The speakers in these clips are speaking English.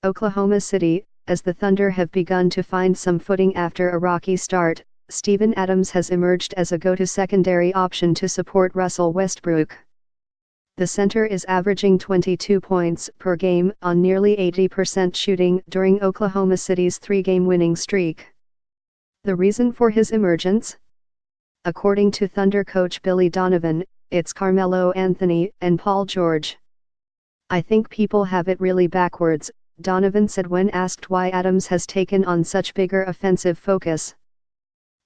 Oklahoma City, as the Thunder have begun to find some footing after a rocky start, Steven Adams has emerged as a go-to secondary option to support Russell Westbrook. The center is averaging 22 points per game on nearly 80% shooting during Oklahoma City's 3-game winning streak. The reason for his emergence? According to Thunder coach Billy Donovan, it's Carmelo Anthony and Paul George. "I think people have it really backwards," Donovan said when asked why Adams has taken on such bigger offensive focus.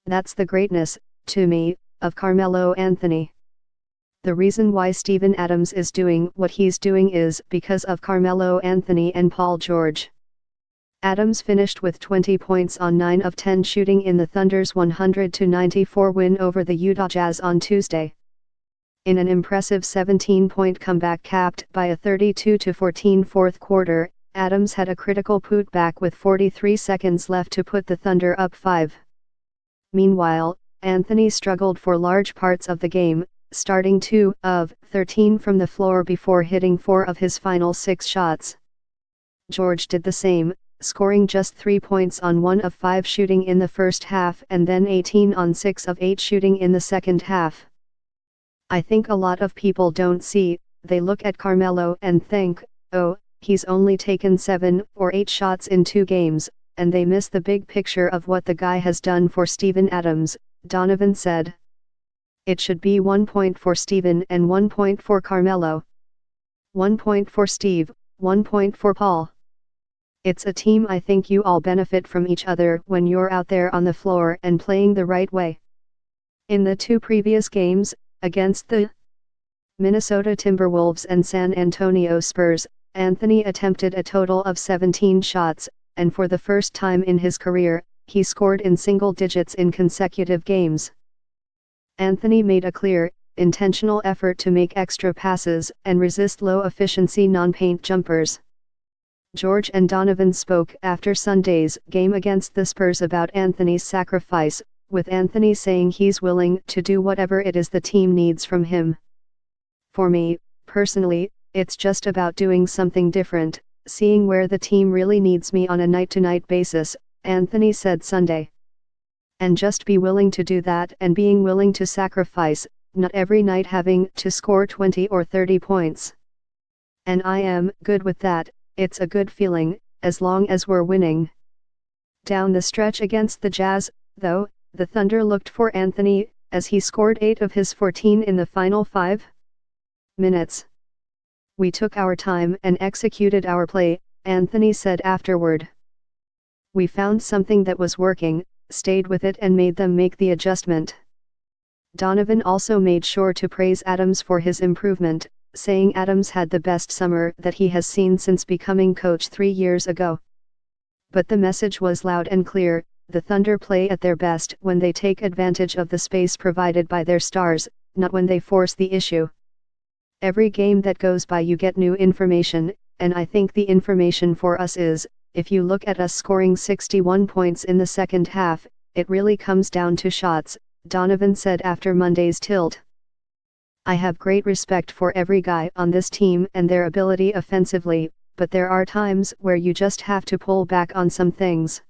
"That's the greatness, to me, of Carmelo Anthony. The reason why Steven Adams is doing what he's doing is because of Carmelo Anthony and Paul George." Adams finished with 20 points on 9 of 10 shooting in the Thunder's 100-94 win over the Utah Jazz on Tuesday. In an impressive 17-point comeback capped by a 32-14 fourth quarter, Adams had a critical putback with 43 seconds left to put the Thunder up 5. Meanwhile, Anthony struggled for large parts of the game, starting 2 of 13 from the floor before hitting 4 of his final 6 shots. George did the same, scoring just 3 points on 1 of 5 shooting in the first half and then 18 on 6 of 8 shooting in the second half. "I think a lot of people don't see, they look at Carmelo and think, oh, he's only taken 7 or 8 shots in 2 games, and they miss the big picture of what the guy has done for Steven Adams," Donovan said. "It should be 1 point for Steven and 1 point for Carmelo. 1 point for Steve, 1 point for Paul. It's a team. I think you all benefit from each other when you're out there on the floor and playing the right way." In the 2 previous games, against the Minnesota Timberwolves and San Antonio Spurs, Anthony attempted a total of 17 shots, and for the first time in his career, he scored in single digits in consecutive games. Anthony made a clear, intentional effort to make extra passes and resist low-efficiency non-paint jumpers. George and Donovan spoke after Sunday's game against the Spurs about Anthony's sacrifice, with Anthony saying he's willing to do whatever it is the team needs from him. "For me, personally, it's just about doing something different, seeing where the team really needs me on a night-to-night basis," Anthony said Sunday. "And just be willing to do that and being willing to sacrifice, not every night having to score 20 or 30 points. And I am good with that. It's a good feeling, as long as we're winning." Down the stretch against the Jazz, though, the Thunder looked for Anthony, as he scored 8 of his 14 in the final 5 minutes. "We took our time and executed our play," Anthony said afterward. "We found something that was working, stayed with it and made them make the adjustment." Donovan also made sure to praise Adams for his improvement, saying Adams had the best summer that he has seen since becoming coach 3 years ago. But the message was loud and clear: the Thunder play at their best when they take advantage of the space provided by their stars, not when they force the issue. "Every game that goes by you get new information, and I think the information for us is, if you look at us scoring 61 points in the second half, it really comes down to shots," Donovan said after Monday's tilt. "I have great respect for every guy on this team and their ability offensively, but there are times where you just have to pull back on some things.